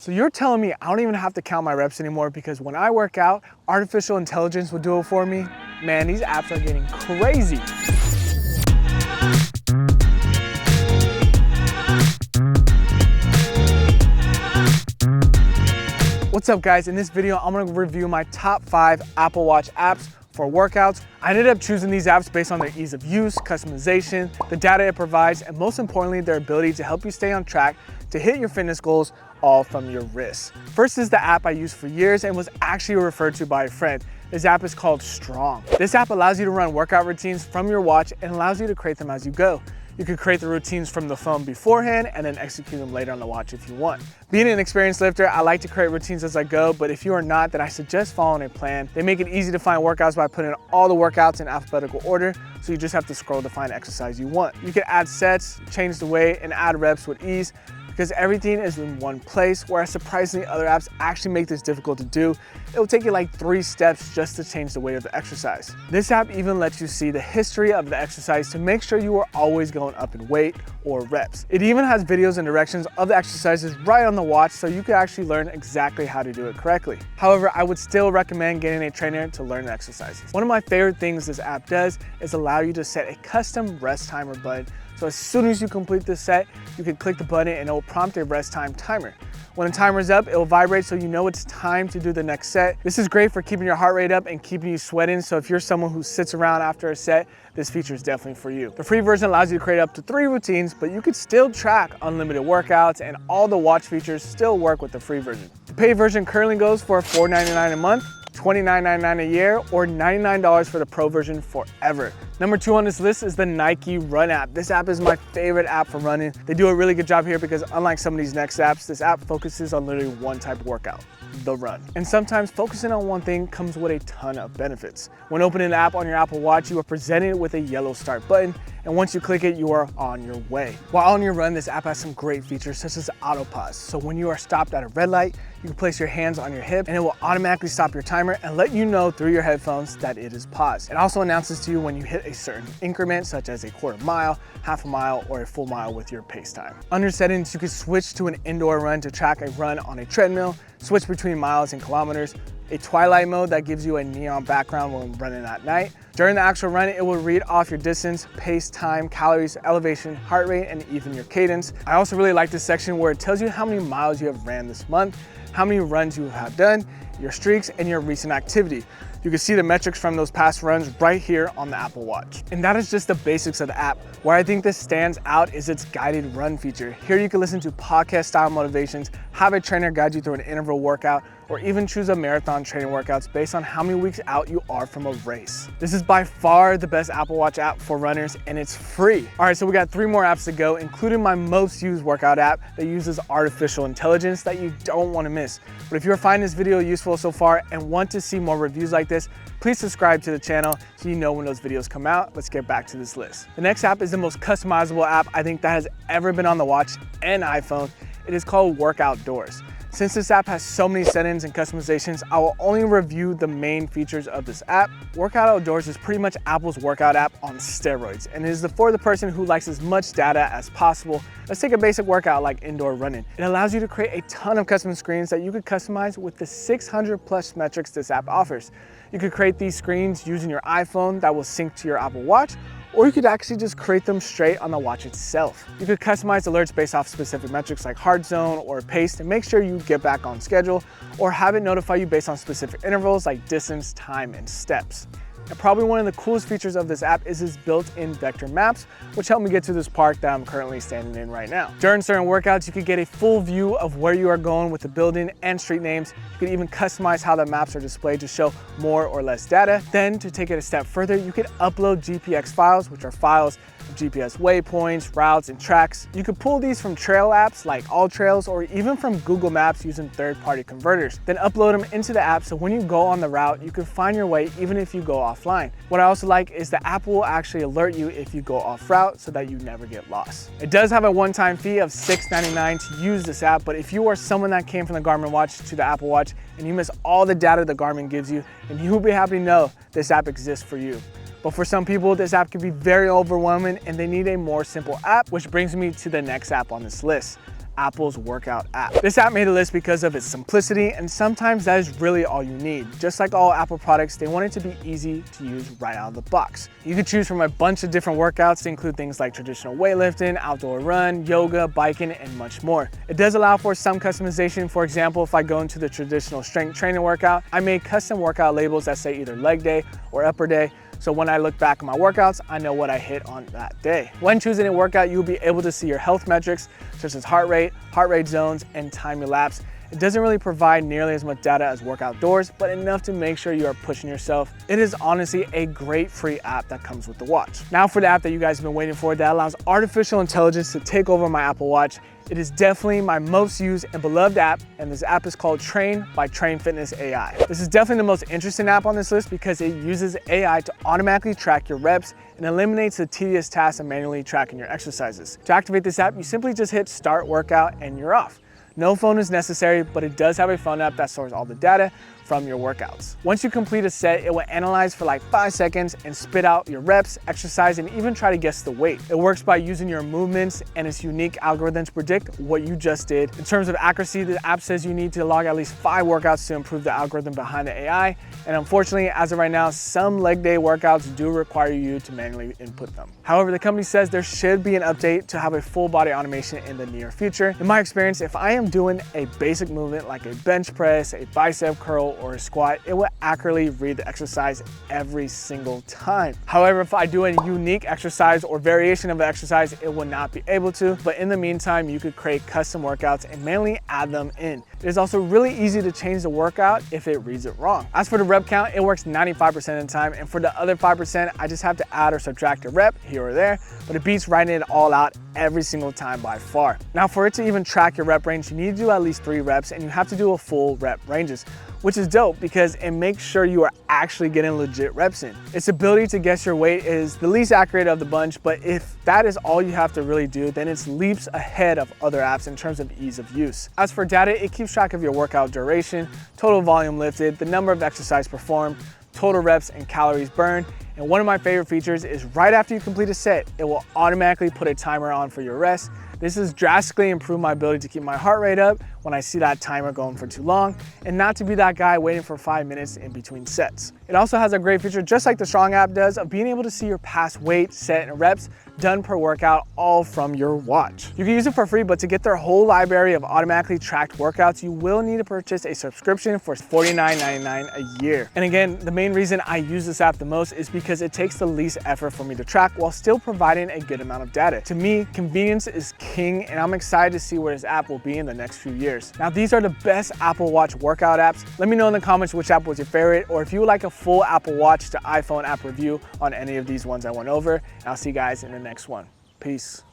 So you're telling me I don't even have to count my reps anymore because when I work out, artificial intelligence will do it for me? Man, these apps are getting crazy. What's up guys? In this video, I'm gonna review my top 5 Apple Watch apps for workouts. I ended up choosing these apps based on their ease of use, customization, the data it provides, and most importantly, their ability to help you stay on track to hit your fitness goals all from your wrist. First is the app I used for years and was actually referred to by a friend. This app is called Strong. This app allows you to run workout routines from your watch and allows you to create them as you go. You can create the routines from the phone beforehand and then execute them later on the watch if you want. Being an experienced lifter, I like to create routines as I go, but if you are not, then I suggest following a plan. They make it easy to find workouts by putting all the workouts in alphabetical order, so you just have to scroll to find exercise you want. You can add sets, change the weight, and add reps with ease, because everything is in one place, whereas surprisingly other apps actually make this difficult to do. It will take you like 3 steps just to change the weight of the exercise. This app even lets you see the history of the exercise to make sure you are always going up in weight or reps. It even has videos and directions of the exercises right on the watch, so you can actually learn exactly how to do it correctly. However, I would still recommend getting a trainer to learn the exercises. One of my favorite things this app does is allow you to set a custom rest timer button. So as soon as you complete this set, you can click the button and it will prompt a rest time timer. When the timer is up, it will vibrate so you know it's time to do the next set. This is great for keeping your heart rate up and keeping you sweating. So if you're someone who sits around after a set, this feature is definitely for you. The free version allows you to create up to 3 routines, but you could still track unlimited workouts and all the watch features still work with the free version. The paid version currently goes for $4.99 a month, $29.99 a year, or $99 for the pro version forever. Number 2 on this list is the Nike Run app. This app is my favorite app for running. They do a really good job here because unlike some of these next apps, this app focuses on literally one type of workout, the run. And sometimes focusing on one thing comes with a ton of benefits. When opening the app on your Apple Watch, you are presented with a yellow start button, and once you click it, you are on your way. While on your run, this app has some great features such as auto pause. So when you are stopped at a red light, you can place your hands on your hip and it will automatically stop your timer and let you know through your headphones that it is paused. It also announces to you when you hit a certain increment, such as a quarter mile, half a mile, or a full mile with your pace time. Under settings, you can switch to an indoor run to track a run on a treadmill, switch between miles and kilometers, a twilight mode that gives you a neon background when running at night. During the actual run, it will read off your distance, pace, time, calories, elevation, heart rate, and even your cadence. I also really like this section where it tells you how many miles you have ran this month, how many runs you have done, your streaks, and your recent activity. You can see the metrics from those past runs right here on the Apple Watch. And that is just the basics of the app. Where I think this stands out is its guided run feature. Here you can listen to podcast style motivations, have a trainer guide you through an interval workout, or even choose a marathon training workouts based on how many weeks out you are from a race. This is by far the best Apple Watch app for runners, and it's free. All right, so we got 3 more apps to go, including my most used workout app that uses artificial intelligence that you don't want to miss. But if you're finding this video useful so far and want to see more reviews like this, please subscribe to the channel so you know when those videos come out. Let's get back to this list. The next app is the most customizable app I think that has ever been on the watch and iPhone. It is called Work Outdoors. Since this app has so many settings and customizations, I will only review the main features of this app. Workout Outdoors is pretty much Apple's workout app on steroids, and it is for the person who likes as much data as possible. Let's take a basic workout like indoor running. It allows you to create a ton of custom screens that you could customize with the 600 plus metrics this app offers. You could create these screens using your iPhone that will sync to your Apple Watch, or you could actually just create them straight on the watch itself. You could customize alerts based off specific metrics like heart zone or pace to make sure you get back on schedule, or have it notify you based on specific intervals like distance, time, and steps. And probably one of the coolest features of this app is its built-in vector maps, which helped me get to this park that I'm currently standing in right now. During certain workouts, you could get a full view of where you are going with the building and street names. You could even customize how the maps are displayed to show more or less data. Then to take it a step further, you could upload GPX files, which are files of GPS waypoints, routes, and tracks. You could pull these from trail apps like AllTrails or even from Google Maps using third-party converters. Then upload them into the app so when you go on the route, you can find your way even if you go offline. What I also like is the app will actually alert you if you go off route so that you never get lost. It does have a one-time fee of $6.99 to use this app, but if you are someone that came from the Garmin watch to the Apple Watch and you miss all the data the Garmin gives you, then you will be happy to know this app exists for you. But for some people, this app can be very overwhelming and they need a more simple app, which brings me to the next app on this list, Apple's workout app. This app made a list because of its simplicity, and sometimes that is really all you need. Just like all Apple products, they want it to be easy to use right out of the box. You can choose from a bunch of different workouts to include things like traditional weightlifting, outdoor run, yoga, biking, and much more. It does allow for some customization. For example, if I go into the traditional strength training workout, I made custom workout labels that say either leg day or upper day. So when I look back at my workouts, I know what I hit on that day. When choosing a workout, you'll be able to see your health metrics, such as heart rate zones, and time elapsed. It doesn't really provide nearly as much data as Work Outdoors, but enough to make sure you are pushing yourself. It is honestly a great free app that comes with the watch. Now for the app that you guys have been waiting for that allows artificial intelligence to take over my Apple Watch. It is definitely my most used and beloved app, and this app is called Train by Train Fitness AI. This is definitely the most interesting app on this list because it uses AI to automatically track your reps and eliminates the tedious task of manually tracking your exercises. To activate this app, you simply just hit Start Workout and you're off. No phone is necessary, but it does have a phone app that stores all the data from your workouts. Once you complete a set, it will analyze for like 5 seconds and spit out your reps, exercise, and even try to guess the weight. It works by using your movements and its unique algorithms predict what you just did. In terms of accuracy, the app says you need to log at least 5 workouts to improve the algorithm behind the AI. And unfortunately, as of right now, some leg day workouts do require you to manually input them. However, the company says there should be an update to have a full body automation in the near future. In my experience, if I am doing a basic movement like a bench press, a bicep curl, or a squat, it will accurately read the exercise every single time. However, if I do a unique exercise or variation of an exercise, it will not be able to. But in the meantime, you could create custom workouts and manually add them in. It is also really easy to change the workout if it reads it wrong. As for the rep count, it works 95% of the time, and for the other 5%, I just have to add or subtract a rep here or there, but it beats writing it all out every single time by far. Now, for it to even track your rep range, you need to do at least 3 reps, and you have to do a full rep ranges, which is dope because it makes sure you are actually getting legit reps in. Its ability to guess your weight is the least accurate of the bunch, but if that is all you have to really do, then it's leaps ahead of other apps in terms of ease of use. As for data, it keeps track of your workout duration, total volume lifted, the number of exercise performed, total reps and calories burned. And one of my favorite features is right after you complete a set, it will automatically put a timer on for your rest. This has drastically improved my ability to keep my heart rate up when I see that timer going for too long, and not to be that guy waiting for 5 minutes in between sets. It also has a great feature, just like the Strong app does, of being able to see your past weight, set, and reps done per workout all from your watch. You can use it for free, but to get their whole library of automatically tracked workouts, you will need to purchase a subscription for $49.99 a year. And again, the main reason I use this app the most is because it takes the least effort for me to track while still providing a good amount of data. To me, convenience is king, and I'm excited to see where this app will be in the next few years. Now, these are the best Apple Watch workout apps. Let me know in the comments which app was your favorite, or if you would like a full Apple Watch to iPhone app review on any of these ones I went over. And I'll see you guys in the next one. Peace.